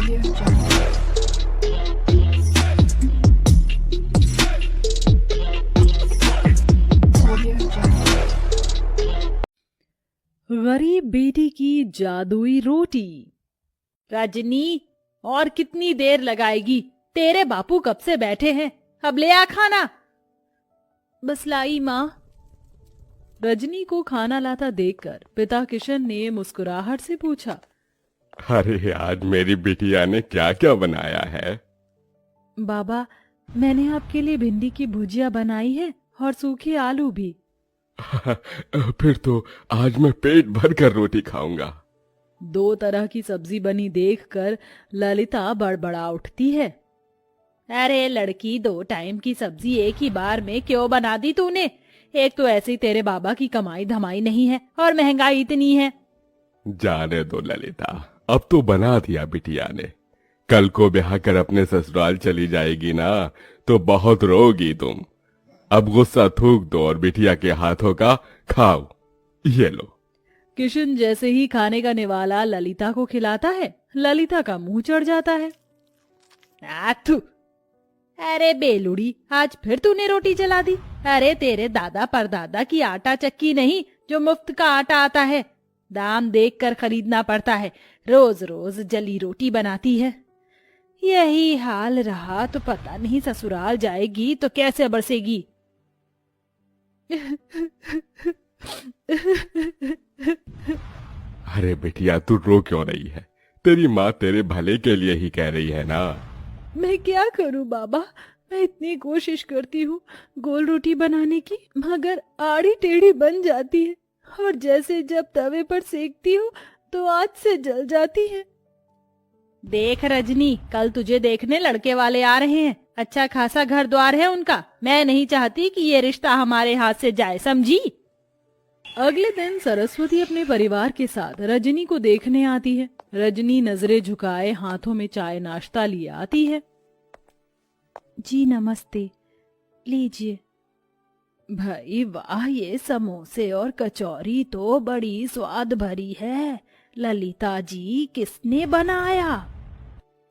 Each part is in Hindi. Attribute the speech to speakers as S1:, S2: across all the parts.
S1: Audio Jungle. Audio Jungle.
S2: गरीब बेटी की जादुई रोटी। रजनी, और कितनी देर लगाएगी? तेरे बापू कब से बैठे हैं, अब ले आ खाना। बस लाई माँ। रजनी को खाना लाता देखकर पिता किशन ने मुस्कुराहट से पूछा,
S3: अरे आज मेरी बिटिया ने क्या क्या बनाया है?
S2: बाबा, मैंने आपके लिए भिंडी की भुजिया बनाई है और सूखे आलू भी।
S3: फिर तो आज मैं पेट भर कर रोटी खाऊंगा।
S2: 2 तरह की सब्जी बनी देखकर ललिता बड़बड़ा उठती है। अरे लड़की, 2 टाइम की सब्जी एक ही बार में क्यों बना दी तूने? एक तो ऐसी तेरे बाबा की कमाई धमाई नहीं है और महंगाई इतनी है।
S3: जाने दो ललिता, अब तो बना दिया बिटिया ने। कल को ब्याह कर अपने ससुराल चली जाएगी ना, तो बहुत रोगी तुम। अब गुस्सा थूक दो और बिटिया के हाथों का खाओ। ये लो।
S2: किशन जैसे ही खाने का निवाला ललिता को खिलाता है, ललिता का मुंह चढ़ जाता है। आथू! अरे बेलुड़ी, आज फिर तूने रोटी जला दी। अरे तेरे दादा परदादा की आटा चक्की नहीं जो मुफ्त का आटा आता है, दाम देखकर खरीदना पड़ता है। रोज रोज जली रोटी बनाती है। यही हाल रहा तो पता नहीं ससुराल जाएगी तो कैसे बरसेगी।
S3: अरे बिटिया, तू रो क्यों रही है? तेरी माँ तेरे भले के लिए ही कह रही है ना।
S2: मैं क्या करूं बाबा, मैं इतनी कोशिश करती हूँ गोल रोटी बनाने की, मगर आड़ी टेढ़ी बन जाती है और जैसे जब तवे पर सेकती हूँ तो आग से जल जाती है। देख रजनी, कल तुझे देखने लड़के वाले आ रहे हैं। अच्छा खासा घर द्वार है उनका। मैं नहीं चाहती कि ये रिश्ता हमारे हाथ से जाए, समझी? अगले दिन सरस्वती अपने परिवार के साथ रजनी को देखने आती है। रजनी नजरें झुकाए हाथों में चाय नाश्ता लिए आती है। जी नमस्ते, लीजिए। भाई वाह, ये समोसे और कचौरी तो बड़ी स्वाद भरी है। ललिता जी, किसने बनाया?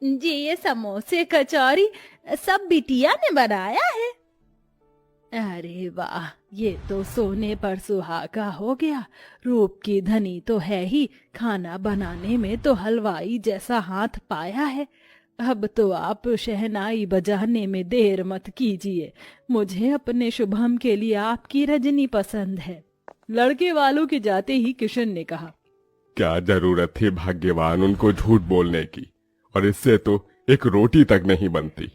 S2: जी ये समोसे कचौरी सब बिटिया ने बनाया है। अरे वाह, ये तो सोने पर सुहागा हो गया। रूप की धनी तो है ही, खाना बनाने में तो हलवाई जैसा हाथ पाया है। अब तो आप शहनाई बजाने में देर मत कीजिए। मुझे अपने शुभम के लिए आपकी रजनी पसंद है। लड़के वालों के जाते ही किशन ने कहा,
S3: क्या जरूरत थी भाग्यवान उनको झूठ बोलने की, और इससे तो एक रोटी तक नहीं बनती।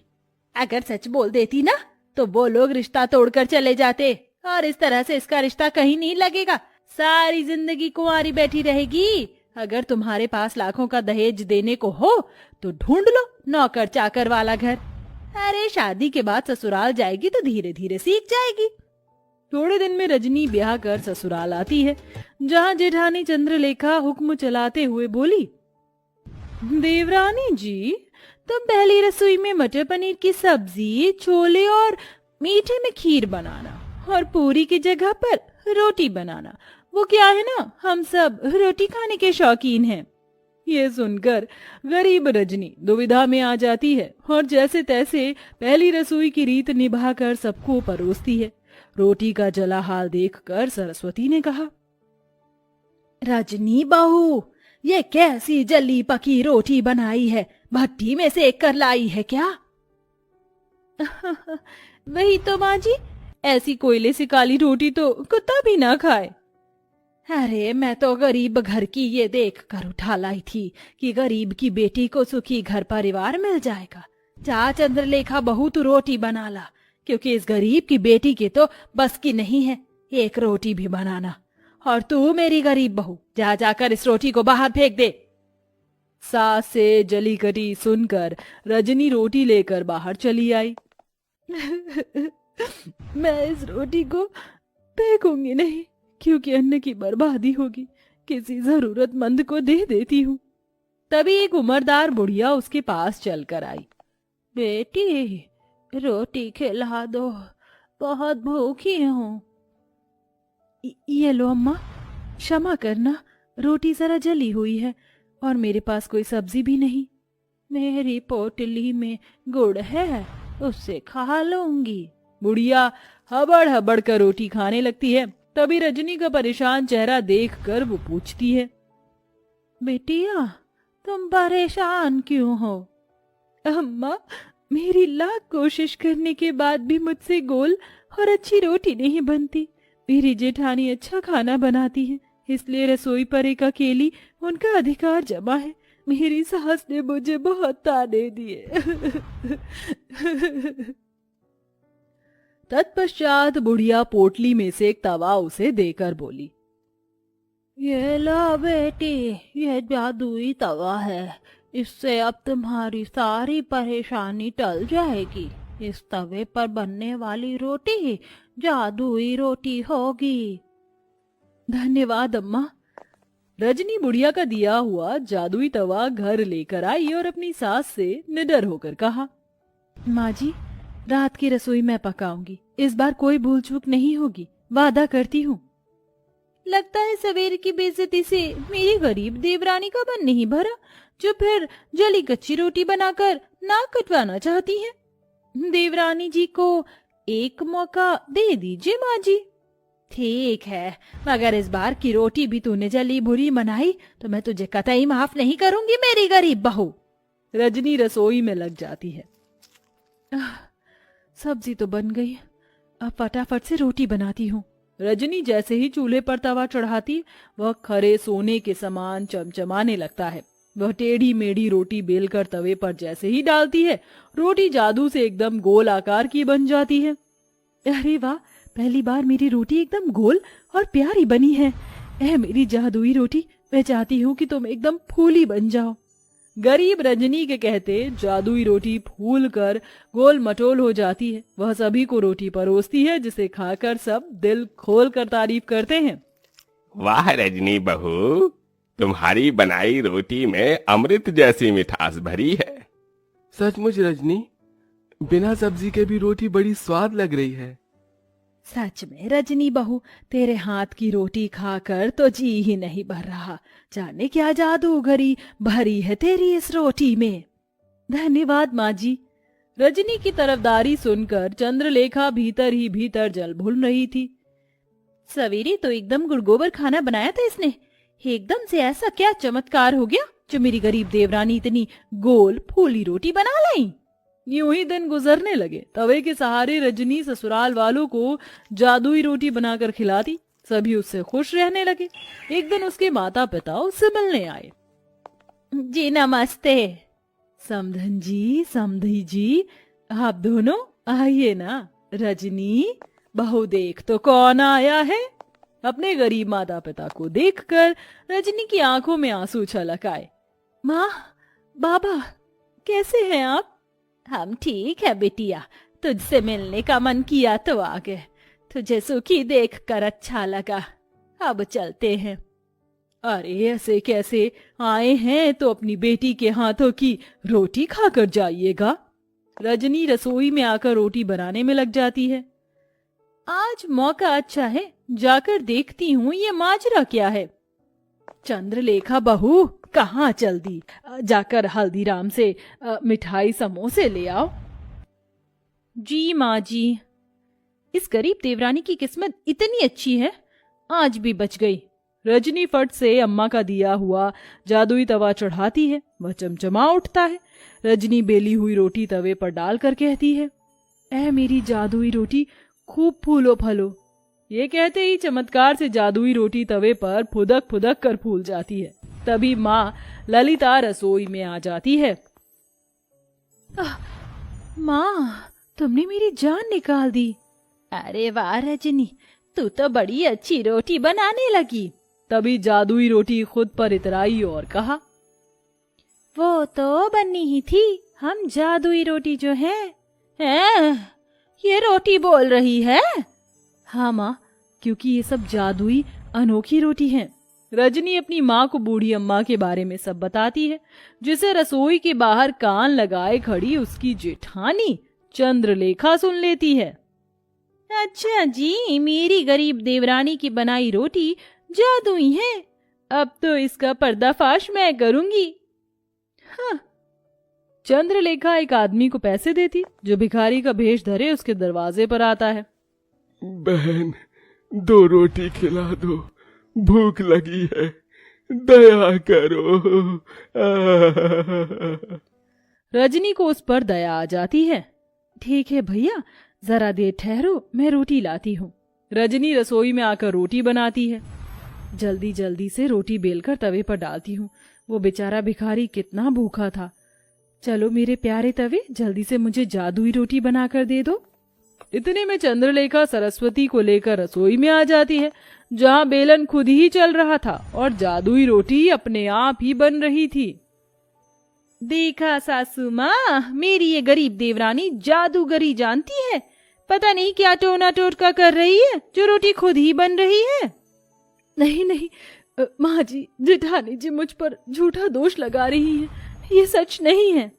S2: अगर सच बोल देती ना तो वो लोग रिश्ता तोड़कर चले जाते, और इस तरह से इसका रिश्ता कहीं नहीं लगेगा। सारी जिंदगी कुंवारी बैठी रहेगी। अगर तुम्हारे पास लाखों का दहेज देने को हो तो ढूंढ लो नौकर चाकर वाला घर। अरे शादी के बाद ससुराल जाएगी तो धीरे धीरे सीख जाएगी। थोड़े दिन में रजनी ब्याह कर ससुराल आती है, जहाँ जेठानी चंद्रलेखा हुक्म चलाते हुए बोली, देवरानी जी, तुम पहली रसोई में मटर पनीर की सब्जी, छोले और मीठे में खीर बनाना, और पूरी की जगह पर रोटी बनाना। वो क्या है ना, हम सब रोटी खाने के शौकीन हैं। ये सुनकर गरीब रजनी दुविधा में आ जाती है और जैसे तैसे पहली रसोई की रीत निभाकर सबको परोसती है। रोटी का जला हाल देखकर सरस्वती ने कहा, रजनी बहू, ये कैसी जली पकी रोटी बनाई है? भट्टी में सेक कर लाई है क्या? वही तो माँ जी, ऐसी कोयले से काली रोटी तो कुत्ता भी ना खाए। अरे मैं तो गरीब घर की ये देख कर उठा लाई थी कि गरीब की बेटी को सुखी घर परिवार मिल जाएगा। जा चंद्रलेखा बहू, तू रोटी बना ला, क्योंकि इस गरीब की बेटी के तो बस की नहीं है एक रोटी भी बनाना। और तू मेरी गरीब बहू, जा जाकर इस रोटी को बाहर फेंक दे। सास से जली कटी सुनकर रजनी रोटी लेकर बाहर चली आई। मैं इस रोटी को फेंकूंगी नहीं, क्योंकि अन्न की बर्बादी होगी। किसी जरूरतमंद को दे देती हूँ। तभी एक उम्रदार बुढ़िया उसके पास चलकर आई। बेटी, रोटी खिला दो, बहुत भूखी हूँ। ये लो अम्मा, क्षमा करना, रोटी जरा जली हुई है और मेरे पास कोई सब्जी भी नहीं। मेरी पोटली में गुड़ है, उससे खा लूंगी। बुढ़िया हबड़ हबड़ कर रोटी खाने लगती है। तभी रजनी का परेशान चेहरा देखकर वो पूछती है, बेटिया तुम परेशान क्यों हो? अम्मा, मेरी लाख कोशिश करने के बाद भी मुझसे गोल और अच्छी रोटी नहीं बनती। मेरी जेठानी अच्छा खाना बनाती है, इसलिए रसोई पर एक अकेली उनका अधिकार जमा है। मेरी सास ने मुझे बहुत ताने दिए। तत्पश्चात बुढ़िया पोटली में से एक तवा उसे देकर बोली, ये लो बेटी, ये जादुई तवा है। इससे अब तुम्हारी सारी परेशानी टल जाएगी। इस तवे पर बनने वाली रोटी जादुई रोटी होगी। धन्यवाद अम्मा। रजनी बुढ़िया का दिया हुआ जादुई तवा घर लेकर आई और अपनी सास से निडर होकर कहा, माँ जी, रात की रसोई मैं पकाऊंगी। इस बार कोई भूल चूक नहीं होगी, वादा करती हूँ। लगता है सवेर की बेइज्जती से मेरी गरीब देवरानी का मन नहीं भरा, जो फिर जली कच्ची रोटी बनाकर नाक कटवाना चाहती है। देवरानी जी को एक मौका दे दीजिए माँ जी। ठीक है, मगर इस बार की रोटी भी तूने जली बुरी बनाई तो मैं तुझे कतई माफ नहीं करूंगी, मेरी गरीब बहू। रजनी रसोई में लग जाती है। सब्जी तो बन गई, अब फटाफट से रोटी बनाती हूँ। रजनी जैसे ही चूल्हे पर तवा चढ़ाती, वह खरे सोने के समान चमचमाने लगता है। वह टेढ़ी मेढ़ी रोटी बेलकर तवे पर जैसे ही डालती है, रोटी जादू से एकदम गोल आकार की बन जाती है। अरे वाह, पहली बार मेरी रोटी एकदम गोल और प्यारी बनी है। ऐ मेरी जादुई रोटी, मैं चाहती हूँ कि तुम एकदम फूली बन जाओ। गरीब रजनी के कहते जादुई रोटी फूल कर गोल मटोल हो जाती है। वह सभी को रोटी परोसती है, जिसे खाकर सब दिल खोल कर तारीफ करते हैं।
S3: वाह रजनी बहू, तुम्हारी बनाई रोटी में अमृत जैसी मिठास भरी है।
S4: सचमुच रजनी, बिना सब्जी के भी रोटी बड़ी स्वाद लग रही है।
S2: सच में रजनी बहू, तेरे हाथ की रोटी खाकर तो जी ही नहीं भर रहा। जाने क्या जादूगरी भरी है तेरी इस रोटी में। धन्यवाद माँ जी। रजनी की तरफदारी सुनकर चंद्रलेखा भीतर ही भीतर जल भून रही थी। सवेरे तो एकदम गुड़गोबर खाना बनाया था इसने, एकदम से ऐसा क्या चमत्कार हो गया जो मेरी गरीब देवरानी इतनी गोल फूली रोटी बना लाई। यूं ही दिन गुजरने लगे। तवे के सहारे रजनी ससुराल वालों को जादुई रोटी बनाकर खिलाती। सभी उससे खुश रहने लगे। एक दिन उसके माता पिता उससे मिलने आए। जी नमस्ते। समधन जी, समधी जी, आप दोनों आइए ना। रजनी बहू, देख तो कौन आया है। अपने गरीब माता पिता को देखकर रजनी की आंखों में आंसू छलक आए। माँ, बाबा, कैसे हैं आप? हम ठीक है बिटिया, तुझसे मिलने का मन किया तो आ गए। तुझे सुखी देखकर अच्छा लगा, अब चलते हैं। अरे ऐसे कैसे आए हैं, तो अपनी बेटी के हाथों की रोटी खाकर जाइएगा। रजनी रसोई में आकर रोटी बनाने में लग जाती है। आज मौका अच्छा है, जाकर देखती हूँ ये माजरा क्या है। चंद्रलेखा बहू, कहाँ चल दी? जाकर हल्दीराम से मिठाई समोसे ले आओ। जी माँ जी। इस गरीब देवरानी की किस्मत इतनी अच्छी है, आज भी बच गई। रजनी फट से अम्मा का दिया हुआ जादुई तवा चढ़ाती है। वह चमचमा उठता है। रजनी बेली हुई रोटी तवे पर डालकर कहती है, ऐ मेरी जादुई रोटी, खूब फूलो फलो। ये कहते ही चमत्कार से जादुई रोटी तवे पर फुदक फुदक कर फूल जाती है। तभी माँ ललिता रसोई में आ जाती है। माँ, तुमने मेरी जान निकाल दी। अरे वाह रजनी, तू तो बड़ी अच्छी रोटी बनाने लगी। तभी जादुई रोटी खुद पर इतराई और कहा, वो तो बननी ही थी। हम जादुई रोटी जो है, ये रोटी बोल रही है। हाँ माँ, क्योंकि ये सब जादुई अनोखी रोटी है। रजनी अपनी माँ को बूढ़ी अम्मा के बारे में सब बताती है, जिसे रसोई के बाहर कान लगाए खड़ी उसकी जेठानी चंद्रलेखा सुन लेती है। अच्छा जी, मेरी गरीब देवरानी की बनाई रोटी जादुई है। अब तो इसका पर्दाफाश मैं करूंगी। हाँ, चंद्रलेखा एक आदमी को पैसे देती जो भिखारी का भेष धरे उसके दरवाजे पर आता है।
S3: बहन, 2 रोटी खिला दो, भूख लगी है, दया करो।
S2: रजनी को उस पर दया आ जाती है। ठीक है भैया, जरा देर ठहरो, मैं रोटी लाती हूँ। रजनी रसोई में आकर रोटी बनाती है। जल्दी जल्दी से रोटी बेलकर तवे पर डालती हूँ। वो बेचारा भिखारी कितना भूखा था। चलो मेरे प्यारे तवे, जल्दी से मुझे जादुई रोटी बनाकर दे दो। इतने में चंद्रलेखा सरस्वती को लेकर रसोई में आ जाती है, जहाँ बेलन खुद ही चल रहा था और जादुई रोटी अपने आप ही बन रही थी। देखा सासू माँ, मेरी ये गरीब देवरानी जादूगरी जानती है। पता नहीं क्या टोना टोटका कर रही है, जो रोटी खुद ही बन रही है। नहीं नहीं माँ जी, जेठानी जी मुझ पर झूठा दोष लगा रही है, ये सच नहीं है।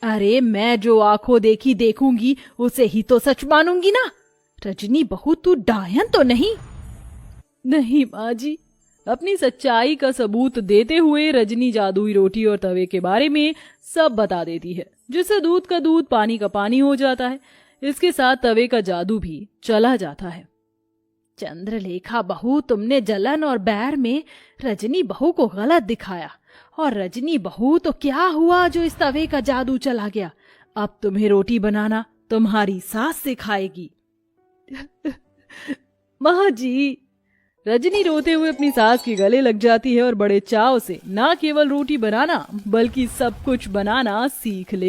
S2: अरे मैं जो आंखों देखी देखूंगी उसे ही तो सच मानूंगी ना। रजनी बहू, तू डायन तो नहीं? नहीं माँ जी। अपनी सच्चाई का सबूत देते हुए रजनी जादुई रोटी और तवे के बारे में सब बता देती है, जिससे दूध का दूध पानी का पानी हो जाता है। इसके साथ तवे का जादू भी चला जाता है। चंद्रलेखा बहू, तुमने जलन और बैर में रजनी बहू को गलत दिखाया, और रजनी बहू तो क्या हुआ जो इस तवे का जादू चला गया। अब तुम्हें रोटी बनाना तुम्हारी सास सिखाएगी। माँ जी। रजनी रोते हुए अपनी सास के गले लग जाती है और बड़े चाव से ना केवल रोटी बनाना बल्कि सब कुछ बनाना सीख ले।